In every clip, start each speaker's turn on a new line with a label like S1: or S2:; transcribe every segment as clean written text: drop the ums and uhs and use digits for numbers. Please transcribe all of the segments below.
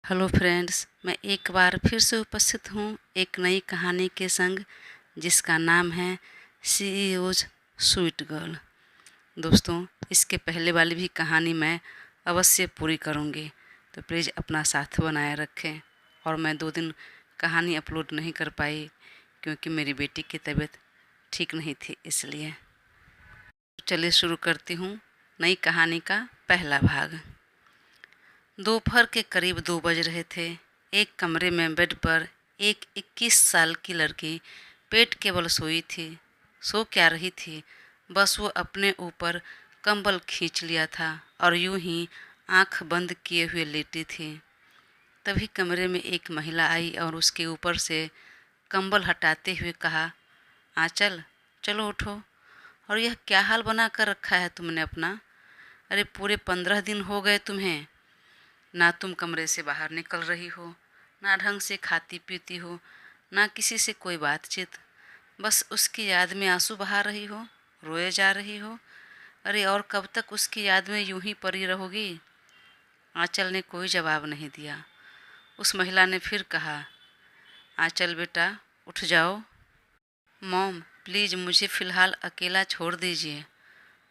S1: Hello friends, मैं एक बार फिर से उपस्थित हूँ एक नई कहानी के संग जिसका नाम है सीईओज स्वीट गर्ल। दोस्तों, इसके पहले वाली भी कहानी मैं अवश्य पूरी करूँगी, तो प्लीज़ अपना साथ बनाए रखें। और मैं 2 दिन कहानी अपलोड नहीं कर पाई क्योंकि मेरी बेटी की तबीयत ठीक नहीं थी, इसलिए। चलिए शुरू करती हूँ नई कहानी का पहला भाग। दोपहर के करीब 2 बज रहे थे। एक कमरे में बेड पर एक 21 साल की लड़की पेट के बल सोई थी। सो क्या रही थी, बस वो अपने ऊपर कंबल खींच लिया था और यूं ही आंख बंद किए हुए लेटी थी। तभी कमरे में एक महिला आई और उसके ऊपर से कंबल हटाते हुए कहा, आंचल, चलो उठो। और यह क्या हाल बना कर रखा है तुमने अपना? अरे पूरे 15 दिन हो गए तुम्हें। ना तुम कमरे से बाहर निकल रही हो, ना ढंग से खाती पीती हो, ना किसी से कोई बातचीत। बस उसकी याद में आंसू बहा रही हो, रोए जा रही हो। अरे और कब तक उसकी याद में यूं ही पड़ी रहोगी? आंचल ने कोई जवाब नहीं दिया। उस महिला ने फिर कहा, आंचल बेटा, उठ जाओ। मॉम, प्लीज़ मुझे फ़िलहाल अकेला छोड़ दीजिए।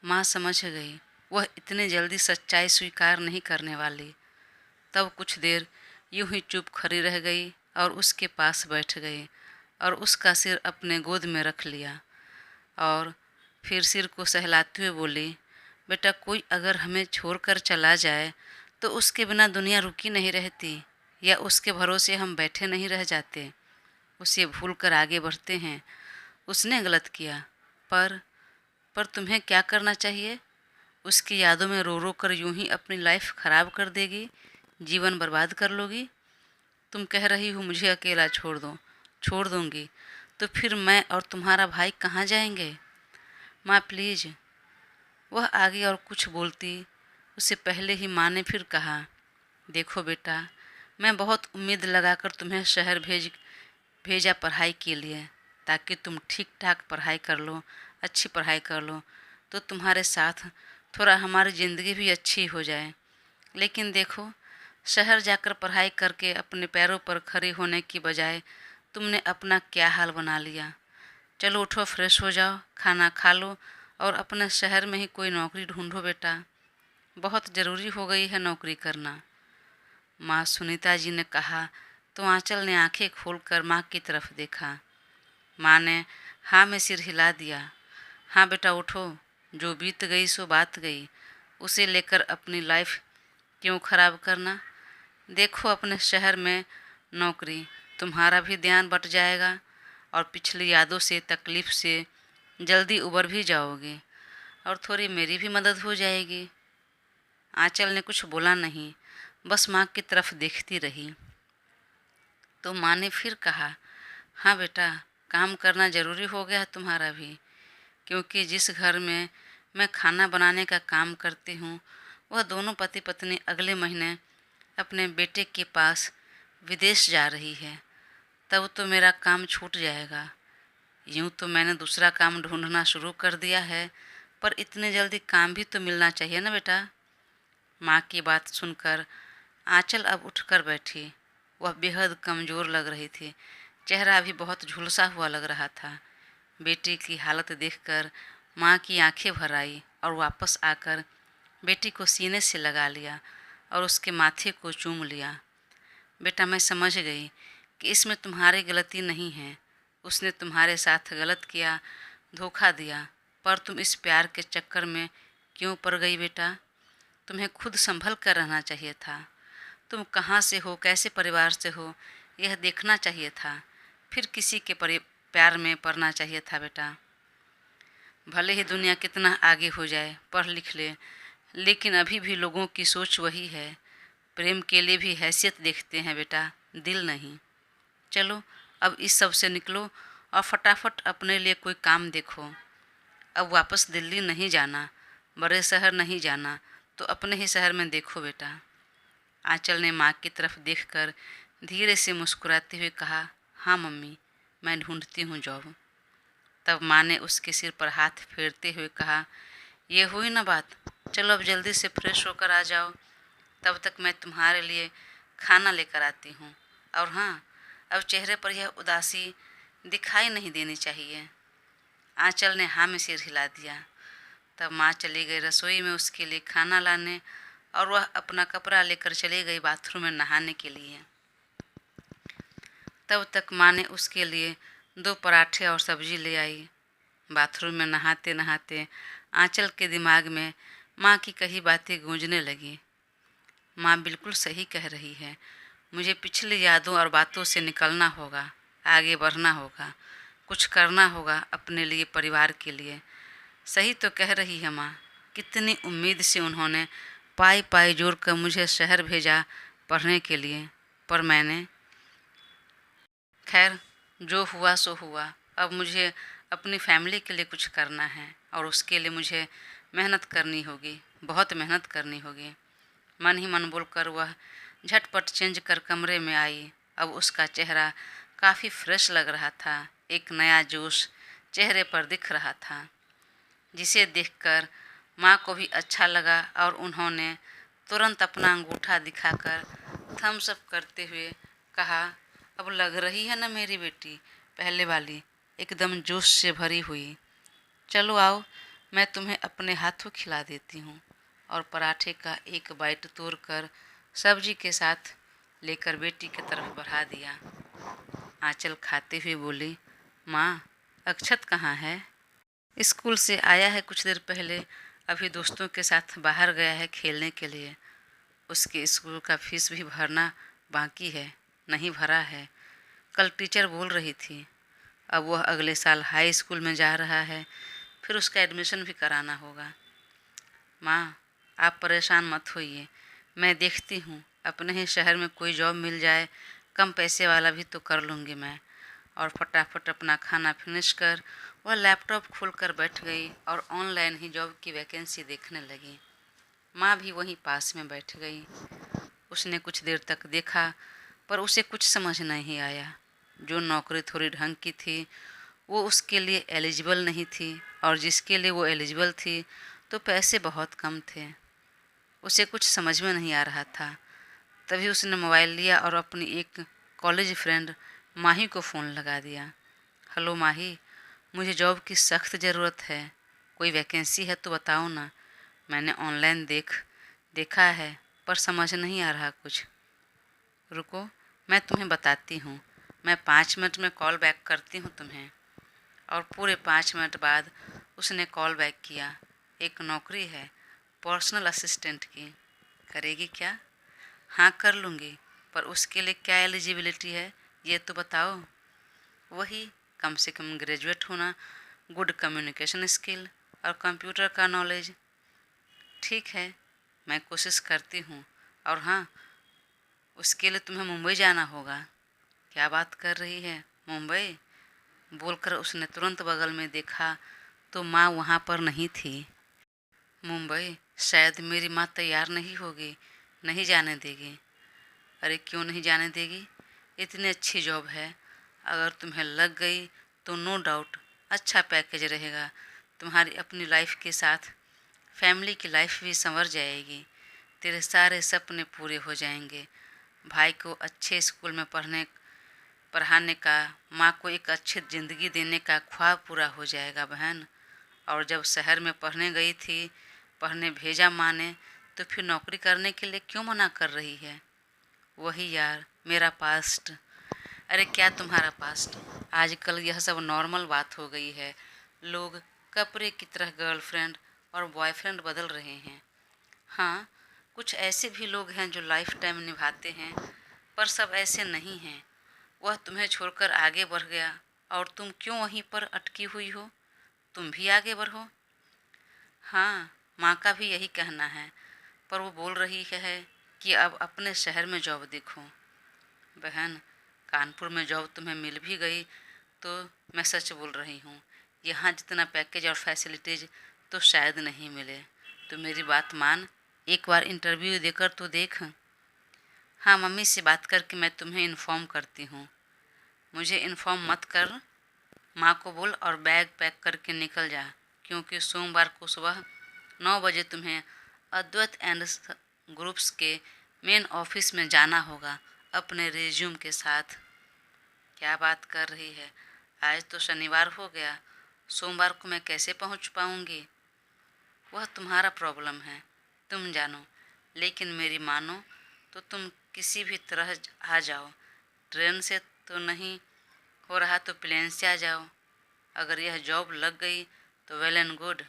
S1: माँ समझ गई, वह इतने जल्दी सच्चाई स्वीकार नहीं करने वाली। तब कुछ देर यूं ही चुप खड़ी रह गई और उसके पास बैठ गई और उसका सिर अपने गोद में रख लिया और फिर सिर को सहलाते हुए बोली, बेटा, कोई अगर हमें छोड़कर चला जाए तो उसके बिना दुनिया रुकी नहीं रहती, या उसके भरोसे हम बैठे नहीं रह जाते। उसे भूल कर आगे बढ़ते हैं। उसने गलत किया, पर पर तुम्हें क्या करना चाहिए? उसकी यादों में रो रो कर यूं ही अपनी लाइफ खराब कर देगी, जीवन बर्बाद कर लोगी। तुम कह रही हो मुझे अकेला छोड़ दो। छोड़ दूंगी तो फिर मैं और तुम्हारा भाई कहाँ जाएंगे? माँ प्लीज़। वह आगे और कुछ बोलती उससे पहले ही माँ ने फिर कहा, देखो बेटा, मैं बहुत उम्मीद लगाकर तुम्हें शहर भेजा पढ़ाई के लिए, ताकि तुम ठीक ठाक पढ़ाई कर लो, अच्छी पढ़ाई कर लो, तो तुम्हारे साथ थोड़ा हमारी ज़िंदगी भी अच्छी हो जाए। लेकिन देखो, शहर जाकर पढ़ाई करके अपने पैरों पर खड़े होने की बजाय तुमने अपना क्या हाल बना लिया। चलो उठो, फ्रेश हो जाओ, खाना खा लो और अपने शहर में ही कोई नौकरी ढूंढो बेटा। बहुत ज़रूरी हो गई है नौकरी करना। माँ सुनीता जी ने कहा तो आंचल ने आंखें खोलकर माँ की तरफ देखा। माँ ने हाँ में सिर हिला दिया। हाँ बेटा, उठो। जो बीत गई सो बात गई, उसे लेकर अपनी लाइफ क्यों खराब करना? देखो अपने शहर में नौकरी, तुम्हारा भी ध्यान बट जाएगा और पिछली यादों से, तकलीफ़ से जल्दी उबर भी जाओगे और थोड़ी मेरी भी मदद हो जाएगी। आंचल ने कुछ बोला नहीं, बस माँ की तरफ देखती रही। तो माँ ने फिर कहा, हाँ बेटा, काम करना ज़रूरी हो गया तुम्हारा भी, क्योंकि जिस घर में मैं खाना बनाने का काम करती हूँ, वह दोनों पति पत्नी अगले महीने अपने बेटे के पास विदेश जा रही है। तब तो मेरा काम छूट जाएगा। यूँ तो मैंने दूसरा काम ढूंढना शुरू कर दिया है, पर इतने जल्दी काम भी तो मिलना चाहिए ना बेटा। माँ की बात सुनकर आंचल अब उठकर बैठी। वह बेहद कमज़ोर लग रही थी, चेहरा भी बहुत झुलसा हुआ लग रहा था। बेटी की हालत देखकर माँ की आंखें भर आई और वापस आकर बेटी को सीने से लगा लिया और उसके माथे को चूम लिया। बेटा, मैं समझ गई कि इसमें तुम्हारी गलती नहीं है। उसने तुम्हारे साथ गलत किया, धोखा दिया, पर तुम इस प्यार के चक्कर में क्यों पड़ गई बेटा? तुम्हें खुद संभल कर रहना चाहिए था। तुम कहाँ से हो, कैसे परिवार से हो, यह देखना चाहिए था। फिर किसी के प्यार में पड़ना चाहिए था बेटा। भले ही दुनिया कितना आगे हो जाए, पढ़ लिख ले, लेकिन अभी भी लोगों की सोच वही है। प्रेम के लिए भी हैसियत देखते हैं बेटा, दिल नहीं। चलो अब इस सब से निकलो और फटाफट अपने लिए कोई काम देखो। अब वापस दिल्ली नहीं जाना, बड़े शहर नहीं जाना, तो अपने ही शहर में देखो बेटा। आंचल ने माँ की तरफ देखकर धीरे से मुस्कुराते हुए कहा, हाँ मम्मी, मैं ढूंढती हूँ जॉब। तब माँ ने उसके सिर पर हाथ फेरते हुए कहा, ये हुई ना बात, चलो अब जल्दी से फ्रेश होकर आ जाओ। तब तक मैं तुम्हारे लिए खाना लेकर आती हूँ। और हाँ, अब चेहरे पर यह उदासी दिखाई नहीं देनी चाहिए। आंचल ने हाँ में सिर हिला दिया। तब माँ चली गई रसोई में उसके लिए खाना लाने और वह अपना कपड़ा लेकर चली गई बाथरूम में नहाने के लिए। तब तक माँ ने उसके लिए 2 पराठे और सब्जी ले आई। बाथरूम में नहाते नहाते आंचल के दिमाग में माँ की कही बातें गूंजने लगी। माँ बिल्कुल सही कह रही है। मुझे पिछली यादों और बातों से निकलना होगा, आगे बढ़ना होगा, कुछ करना होगा अपने लिए, परिवार के लिए। सही तो कह रही है माँ। कितनी उम्मीद से उन्होंने पाई पाई जोड़ कर मुझे शहर भेजा पढ़ने के लिए, पर मैंने, खैर जो हुआ सो हुआ। अब मुझे अपनी फैमिली के लिए कुछ करना है और उसके लिए मुझे मेहनत करनी होगी, बहुत मेहनत करनी होगी। मन ही मन बोलकर वह झटपट चेंज कर कमरे में आई। अब उसका चेहरा काफ़ी फ्रेश लग रहा था। एक नया जोश चेहरे पर दिख रहा था, जिसे देखकर माँ को भी अच्छा लगा और उन्होंने तुरंत अपना अंगूठा दिखाकर थम्स अप करते हुए कहा, अब लग रही है ना मेरी बेटी पहले वाली, एकदम जोश से भरी हुई। चलो आओ, मैं तुम्हें अपने हाथों खिला देती हूँ। और पराठे का एक बाइट तोड़कर सब्जी के साथ लेकर बेटी की तरफ बढ़ा दिया। आंचल खाते हुए बोली, माँ अक्षत कहाँ है? स्कूल से आया है कुछ देर पहले, अभी दोस्तों के साथ बाहर गया है खेलने के लिए। उसके स्कूल का फीस भी भरना बाकी है, नहीं भरा है। कल टीचर बोल रही थी। अब वह अगले साल हाई स्कूल में जा रहा है, फिर उसका एडमिशन भी कराना होगा। माँ आप परेशान मत होइए, मैं देखती हूँ अपने ही शहर में कोई जॉब मिल जाए, कम पैसे वाला भी तो कर लूँगी मैं। और फटाफट अपना खाना फिनिश कर वह लैपटॉप खोलकर बैठ गई और ऑनलाइन ही जॉब की वैकेंसी देखने लगी। माँ भी वहीं पास में बैठ गई। उसने कुछ देर तक देखा, पर उसे कुछ समझ नहीं आया। जो नौकरी थोड़ी ढंग की थी वो उसके लिए एलिजिबल नहीं थी, और जिसके लिए वो एलिजिबल थी तो पैसे बहुत कम थे। उसे कुछ समझ में नहीं आ रहा था। तभी उसने मोबाइल लिया और अपनी एक कॉलेज फ्रेंड माही को फ़ोन लगा दिया। हेलो माही, मुझे जॉब की सख्त ज़रूरत है, कोई वैकेंसी है तो बताओ ना। मैंने ऑनलाइन देखा है पर समझ नहीं आ रहा कुछ। रुको, मैं तुम्हें बताती हूँ, मैं 5 मिनट में कॉल बैक करती हूँ तुम्हें। और पूरे 5 मिनट बाद उसने कॉल बैक किया। एक नौकरी है पर्सनल असिस्टेंट की, करेगी क्या? हाँ कर लूँगी, पर उसके लिए क्या एलिजिबिलिटी है ये तो बताओ। वही कम से कम ग्रेजुएट होना, गुड कम्युनिकेशन स्किल और कंप्यूटर का नॉलेज। ठीक है, मैं कोशिश करती हूँ। और हाँ, उसके लिए तुम्हें मुंबई जाना होगा। क्या बात कर रही है, मुंबई? बोलकर उसने तुरंत बगल में देखा तो माँ वहाँ पर नहीं थी। मुंबई? शायद मेरी माँ तैयार नहीं होगी, नहीं जाने देगी। अरे क्यों नहीं जाने देगी? इतनी अच्छी जॉब है, अगर तुम्हें लग गई तो नो डाउट अच्छा पैकेज रहेगा। तुम्हारी अपनी लाइफ के साथ फैमिली की लाइफ भी संवर जाएगी। तेरे सारे सपने पूरे हो जाएंगे। भाई को अच्छे स्कूल में पढ़ाने का, माँ को एक अच्छी ज़िंदगी देने का ख्वाब पूरा हो जाएगा बहन। और जब शहर में पढ़ने गई थी, पढ़ने भेजा माँ ने, तो फिर नौकरी करने के लिए क्यों मना कर रही है? वही यार, मेरा पास्ट। अरे क्या तुम्हारा पास्ट? आजकल यह सब नॉर्मल बात हो गई है। लोग कपड़े की तरह गर्लफ्रेंड और बॉयफ्रेंड बदल रहे हैं। हाँ, कुछ ऐसे भी लोग हैं जो लाइफ टाइम निभाते हैं, पर सब ऐसे नहीं हैं। वह तुम्हें छोड़कर आगे बढ़ गया और तुम क्यों वहीं पर अटकी हुई हो? तुम भी आगे बढ़ो। हाँ, माँ का भी यही कहना है, पर वो बोल रही है कि अब अपने शहर में जॉब देखो। बहन, कानपुर में जॉब तुम्हें मिल भी गई तो मैं सच बोल रही हूँ, यहाँ जितना पैकेज और फैसिलिटीज़ तो शायद नहीं मिले। तो मेरी बात मान, एक बार इंटरव्यू देकर तो देख। हाँ, मम्मी से बात करके मैं तुम्हें इन्फॉर्म करती हूँ। मुझे इन्फॉर्म मत कर, माँ को बोल और बैग पैक करके निकल जा, क्योंकि सोमवार को सुबह 9 बजे तुम्हें अद्वैत एंड ग्रुप्स के मेन ऑफिस में जाना होगा अपने रिज्यूम के साथ। क्या बात कर रही है, आज तो शनिवार हो गया, सोमवार को मैं कैसे पहुंच पाऊंगी? वह तुम्हारा प्रॉब्लम है, तुम जानो, लेकिन मेरी मानो तो तुम किसी भी तरह आ जाओ। ट्रेन से तो नहीं हो रहा तो प्लेन से आ जाओ। अगर यह जॉब लग गई तो वेल एंड गुड।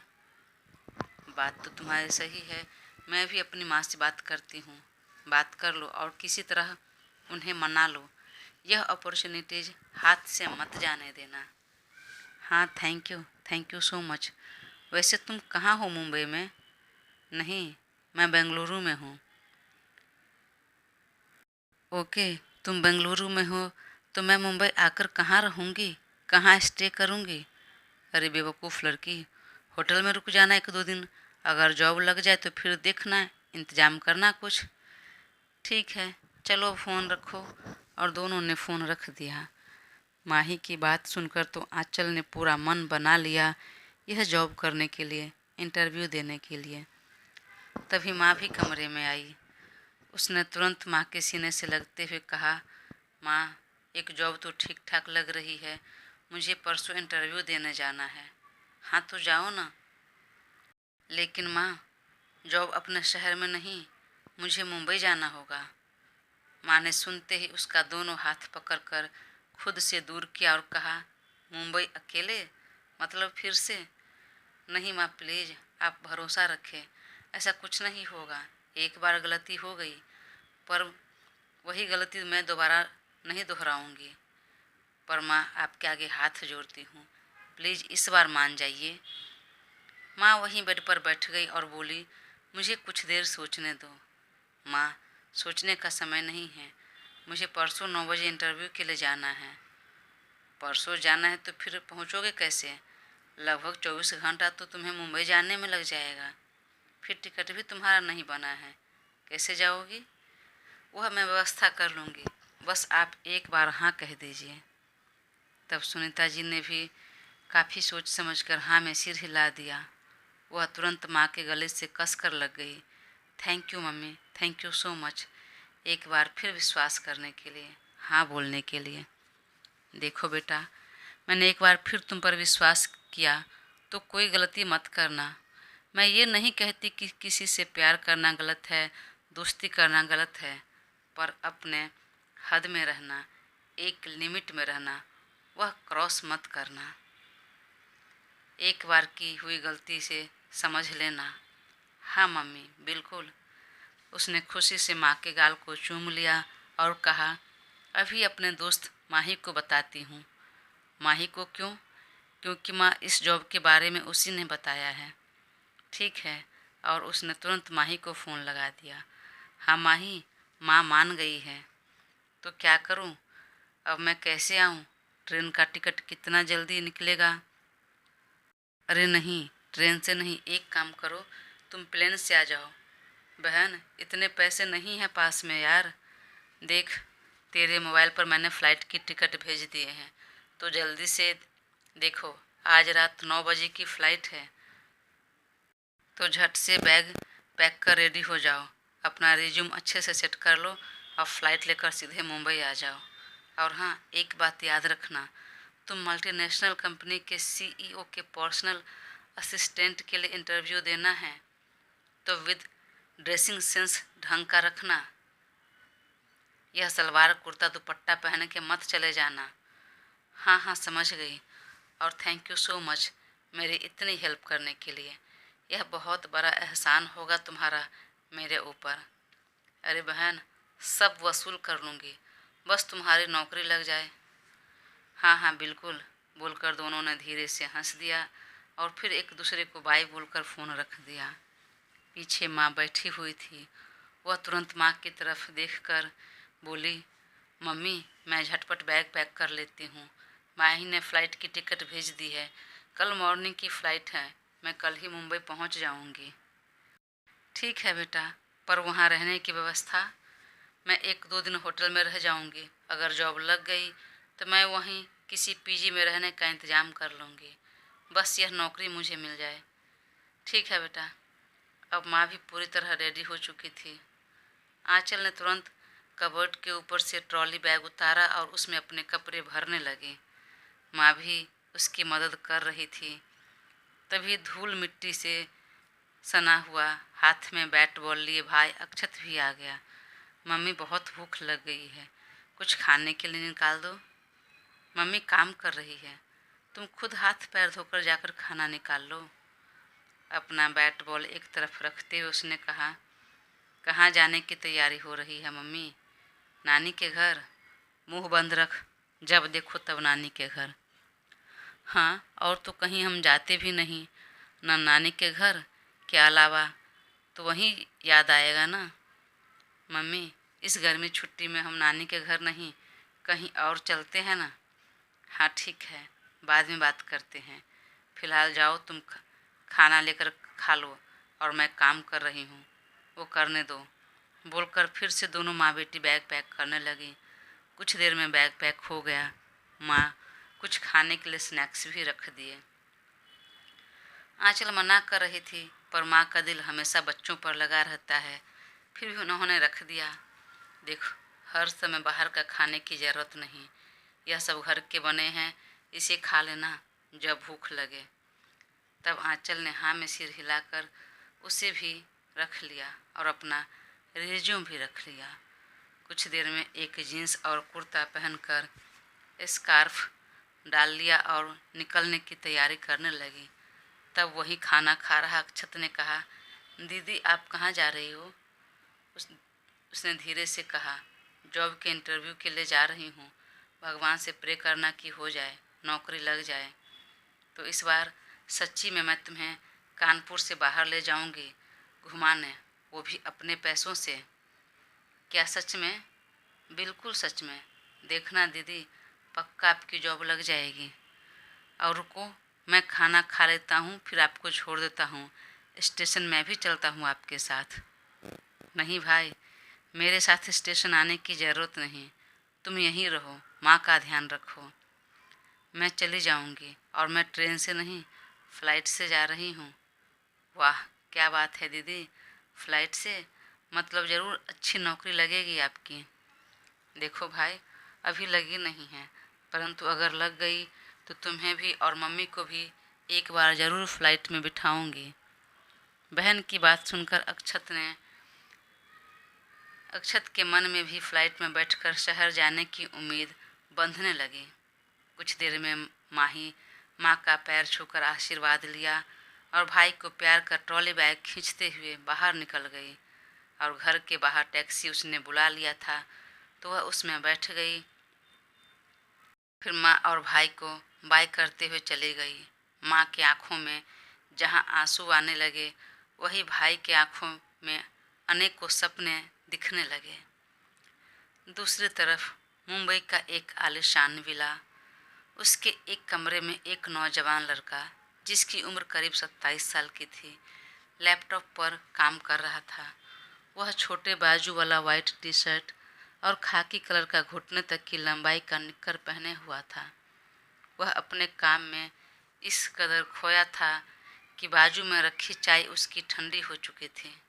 S1: बात तो तुम्हारी सही है, मैं भी अपनी माँ से बात करती हूँ। बात कर लो और किसी तरह उन्हें मना लो। यह अपॉर्चुनिटीज हाथ से मत जाने देना। हाँ, थैंक यू सो मच। वैसे तुम कहाँ हो, मुंबई में? नहीं, मैं बेंगलुरु में हूँ। ओके, तुम बेंगलुरु में हो तो मैं मुंबई आकर कहाँ रहूँगी, कहाँ स्टे करूँगी? अरे बेवकूफ़ लड़की, होटल में रुक जाना 1-2 दिन। अगर जॉब लग जाए तो फिर देखना, इंतज़ाम करना कुछ। ठीक है, चलो फ़ोन रखो। और दोनों ने फ़ोन रख दिया। माही की बात सुनकर तो आंचल ने पूरा मन बना लिया यह जॉब करने के लिए, इंटरव्यू देने के लिए। तभी माँ भी कमरे में आई। उसने तुरंत माँ के सीने से लगते हुए कहा, माँ, एक जॉब तो ठीक ठाक लग रही है, मुझे परसों इंटरव्यू देने जाना है। हाँ तो जाओ ना। लेकिन माँ, जॉब अपने शहर में नहीं, मुझे मुंबई जाना होगा। माँ ने सुनते ही उसका दोनों हाथ पकड़कर खुद से दूर किया और कहा, मुंबई अकेले? मतलब फिर से? नहीं माँ, प्लीज़ आप भरोसा रखें, ऐसा कुछ नहीं होगा। एक बार गलती हो गई, पर वही गलती मैं दोबारा नहीं दोहराऊंगी। पर माँ, आपके आगे हाथ जोड़ती हूँ, प्लीज़ इस बार मान जाइए। माँ वहीं बेड पर बैठ गई और बोली, मुझे कुछ देर सोचने दो। माँ, सोचने का समय नहीं है, मुझे परसों 9 बजे इंटरव्यू के लिए जाना है। परसों जाना है तो फिर पहुँचोगे कैसे? लगभग 24 घंटा तो तुम्हें मुंबई जाने में लग जाएगा। फिर टिकट भी तुम्हारा नहीं बना है, कैसे जाओगी? वह मैं व्यवस्था कर लूँगी, बस आप एक बार हाँ कह दीजिए। तब सुनीता जी ने भी काफ़ी सोच समझकर हाँ में सिर हिला दिया। वह तुरंत माँ के गले से कस कर लग गई। Thank you mummy, thank you so much, एक बार फिर विश्वास करने के लिए, हाँ बोलने के लिए। देखो बेटा, मैंने एक बार फिर तुम पर विश्वास किया तो कोई गलती मत करना। मैं ये नहीं कहती कि किसी से प्यार करना गलत है, दोस्ती करना गलत है, पर अपने हद में रहना, एक लिमिट में रहना, वह क्रॉस मत करना। एक बार की हुई गलती से समझ लेना। हाँ मम्मी, बिल्कुल। उसने खुशी से माँ के गाल को चूम लिया और कहा, अभी अपने दोस्त माही को बताती हूँ। माही को क्यों? क्योंकि माँ, इस जॉब के बारे में उसी ने बताया है। ठीक है। और उसने तुरंत माही को फ़ोन लगा दिया। हाँ माही, माँ मान गई है। तो क्या करूँ? अब मैं कैसे आऊँ? ट्रेन का टिकट कितना जल्दी निकलेगा? अरे नहीं, ट्रेन से नहीं, एक काम करो, तुम प्लेन से आ जाओ। बहन, इतने पैसे नहीं हैं पास में यार। देख, तेरे मोबाइल पर मैंने फ़्लाइट की टिकट भेज दिए हैं, तो जल्दी से देखो, आज रात 9 बजे की फ़्लाइट है, तो झट से बैग पैक कर रेडी हो जाओ। अपना रिज्यूम अच्छे से सेट कर लो और फ़्लाइट लेकर सीधे मुंबई आ जाओ। और हाँ, एक बात याद रखना, तुम मल्टीनेशनल कंपनी के सीईओ के पर्सनल असिस्टेंट के लिए इंटरव्यू देना है, तो विद ड्रेसिंग सेंस ढंग का रखना। यह सलवार कुर्ता दुपट्टा पहन के मत चले जाना। हाँ हाँ, समझ गई। और थैंक यू सो मच मेरी इतनी हेल्प करने के लिए। यह बहुत बड़ा एहसान होगा तुम्हारा मेरे ऊपर। अरे बहन, सब वसूल कर लूँगी, बस तुम्हारी नौकरी लग जाए। हाँ हाँ बिल्कुल, बोलकर दोनों ने धीरे से हंस दिया और फिर एक दूसरे को बाय बोलकर फ़ोन रख दिया। पीछे माँ बैठी हुई थी। वह तुरंत माँ की तरफ देखकर बोली, मम्मी, मैं झटपट बैग पैक कर लेती हूँ। माही ने फ़्लाइट की टिकट भेज दी है, कल मॉर्निंग की फ़्लाइट है, मैं कल ही मुंबई पहुँच जाऊँगी। ठीक है बेटा, पर वहाँ रहने की व्यवस्था? मैं 1-2 दिन होटल में रह जाऊँगी। अगर जॉब लग गई तो मैं वहीं किसी पीजी में रहने का इंतज़ाम कर लूँगी। बस यह नौकरी मुझे मिल जाए। ठीक है बेटा। अब माँ भी पूरी तरह रेडी हो चुकी थी। आंचल ने तुरंत कबर्ड के ऊपर से ट्रॉली बैग उतारा और उसमें अपने कपड़े भरने लगी। माँ भी उसकी मदद कर रही थी। तभी धूल मिट्टी से सना हुआ हाथ में बैट बॉल लिए भाई अक्षत भी आ गया। मम्मी, बहुत भूख लग गई है, कुछ खाने के लिए निकाल दो। मम्मी काम कर रही है, तुम खुद हाथ पैर धोकर जाकर खाना निकाल लो। अपना बैट बॉल एक तरफ रखते हुए उसने कहा, कहाँ जाने की तैयारी हो रही है मम्मी? नानी के घर। मुंह बंद रख, जब देखो तब नानी के घर। हाँ, और तो कहीं हम जाते भी नहीं, न नानी के घर के अलावा, तो वहीं याद आएगा ना। मम्मी, इस गर्मी छुट्टी में हम नानी के घर नहीं, कहीं और चलते हैं ना। हाँ ठीक है, बाद में बात करते हैं, फिलहाल जाओ तुम खाना लेकर खा लो, और मैं काम कर रही हूँ वो करने दो। बोलकर फिर से दोनों माँ बेटी बैग पैक करने लगी। कुछ देर में बैग पैक हो गया। माँ कुछ खाने के लिए स्नैक्स भी रख दिए। आंचल मना कर रही थी, पर माँ का दिल हमेशा बच्चों पर लगा रहता है। फिर भी उन्होंने रख दिया। देखो, हर समय बाहर का खाने की ज़रूरत नहीं, यह सब घर के बने हैं, इसे खा लेना जब भूख लगे। तब आंचल ने हाँ में सिर हिलाकर उसे भी रख लिया और अपना रिज्यूम भी रख लिया। कुछ देर में एक जीन्स और कुर्ता पहनकर स्कार्फ डाल लिया और निकलने की तैयारी करने लगी। तब वही खाना खा रहा अक्षत ने कहा, दीदी आप कहाँ जा रही हो? उसने धीरे से कहा, जॉब के इंटरव्यू के लिए जा रही हूँ। भगवान से प्रे करना कि हो जाए, नौकरी लग जाए। तो इस बार सच्ची में मैं तुम्हें कानपुर से बाहर ले जाऊंगी घुमाने, वो भी अपने पैसों से। क्या सच में? बिल्कुल सच में। देखना दीदी, पक्का आपकी जॉब लग जाएगी। और रुको, मैं खाना खा लेता हूँ, फिर आपको छोड़ देता हूँ। स्टेशन मैं भी चलता हूँ आपके साथ। नहीं भाई, मेरे साथ स्टेशन आने की ज़रूरत नहीं, तुम यहीं रहो, माँ का ध्यान रखो। मैं चली जाऊंगी, और मैं ट्रेन से नहीं, फ़्लाइट से जा रही हूँ। वाह, क्या बात है दीदी, फ़्लाइट से? मतलब ज़रूर अच्छी नौकरी लगेगी आपकी। देखो भाई, अभी लगी नहीं है, परंतु अगर लग गई तो तुम्हें भी और मम्मी को भी एक बार ज़रूर फ़्लाइट में बिठाऊंगी। बहन की बात सुनकर अक्षत के मन में भी फ़्लाइट में बैठकर शहर जाने की उम्मीद बंधने लगी। कुछ देर में माँ का पैर छूकर आशीर्वाद लिया और भाई को प्यार का ट्रॉली बैग खींचते हुए बाहर निकल गई। और घर के बाहर टैक्सी उसने बुला लिया था, तो वह उसमें बैठ गई। फिर माँ और भाई को बाय करते हुए चली गई। माँ की आंखों में जहाँ आंसू आने लगे, वही भाई के आंखों में अनेकों सपने दिखने लगे। दूसरी तरफ मुंबई का एक आलीशान विला, उसके एक कमरे में एक नौजवान लड़का, जिसकी उम्र करीब 27 साल की थी, लैपटॉप पर काम कर रहा था। वह छोटे बाजू वाला वाइट टी शर्ट और खाकी कलर का घुटने तक की लंबाई का निक्कर पहने हुआ था। वह अपने काम में इस कदर खोया था कि बाजू में रखी चाय उसकी ठंडी हो चुकी थी।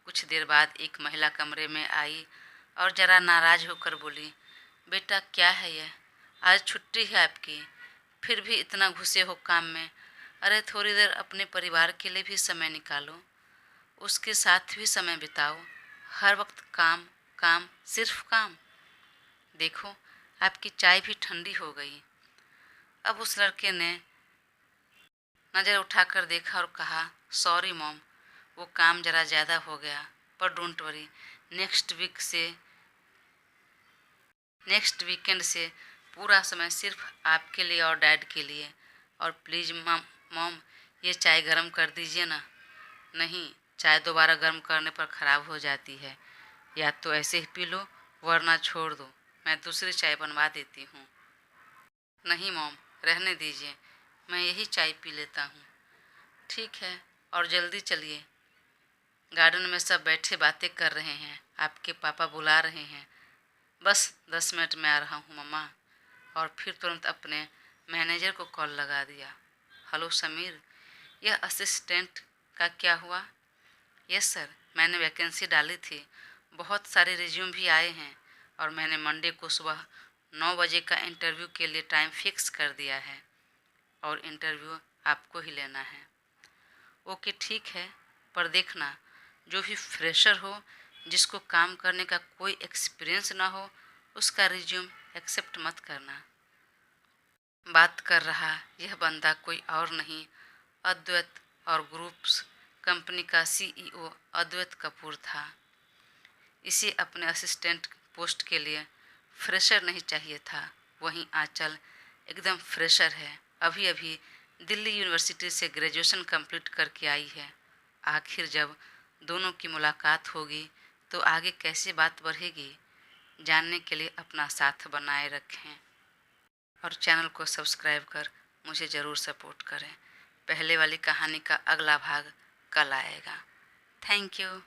S1: कुछ देर बाद एक महिला कमरे में आई और ज़रा नाराज़ होकर बोली, बेटा क्या है यह, आज छुट्टी है आपकी, फिर भी इतना घुसे हो काम में। अरे थोड़ी देर अपने परिवार के लिए भी समय निकालो, उसके साथ भी समय बिताओ। हर वक्त काम काम, सिर्फ काम। देखो, आपकी चाय भी ठंडी हो गई। अब उस लड़के ने नज़र उठाकर देखा और कहा, सॉरी मॉम, वो काम ज़रा ज़्यादा हो गया, पर डोंट वरी, नेक्स्ट वीकेंड से पूरा समय सिर्फ आपके लिए और डैड के लिए। और प्लीज़ मॉम, ये चाय गर्म कर दीजिए ना। नहीं, चाय दोबारा गर्म करने पर ख़राब हो जाती है, या तो ऐसे ही पी लो, वरना छोड़ दो, मैं दूसरी चाय बनवा देती हूँ। नहीं मॉम, रहने दीजिए, मैं यही चाय पी लेता हूँ। ठीक है, और जल्दी चलिए, गार्डन में सब बैठे बातें कर रहे हैं, आपके पापा बुला रहे हैं। बस 10 मिनट में आ रहा हूँ मम्मा। और फिर तुरंत अपने मैनेजर को कॉल लगा दिया। हेलो समीर, यह असिस्टेंट का क्या हुआ? यस सर, मैंने वैकेंसी डाली थी, बहुत सारे रिज्यूम भी आए हैं और मैंने मंडे को सुबह 9 बजे का इंटरव्यू के लिए टाइम फिक्स कर दिया है और इंटरव्यू आपको ही लेना है। ओके ठीक है, पर देखना जो भी फ्रेशर हो, जिसको काम करने का कोई एक्सपीरियंस ना हो, उसका रिज्यूम एक्सेप्ट मत करना। बात कर रहा यह बंदा कोई और नहीं, अद्वैत और ग्रुप्स कंपनी का सीईओ अद्वैत कपूर था। इसे अपने असिस्टेंट पोस्ट के लिए फ्रेशर नहीं चाहिए था। वहीं आंचल एकदम फ्रेशर है, अभी अभी दिल्ली यूनिवर्सिटी से ग्रेजुएशन कंप्लीट करके आई है। आखिर जब दोनों की मुलाकात होगी तो आगे कैसे बात बढ़ेगी, जानने के लिए अपना साथ बनाए रखें और चैनल को सब्सक्राइब कर मुझे ज़रूर सपोर्ट करें। पहले वाली कहानी का अगला भाग कल आएगा। Thank you.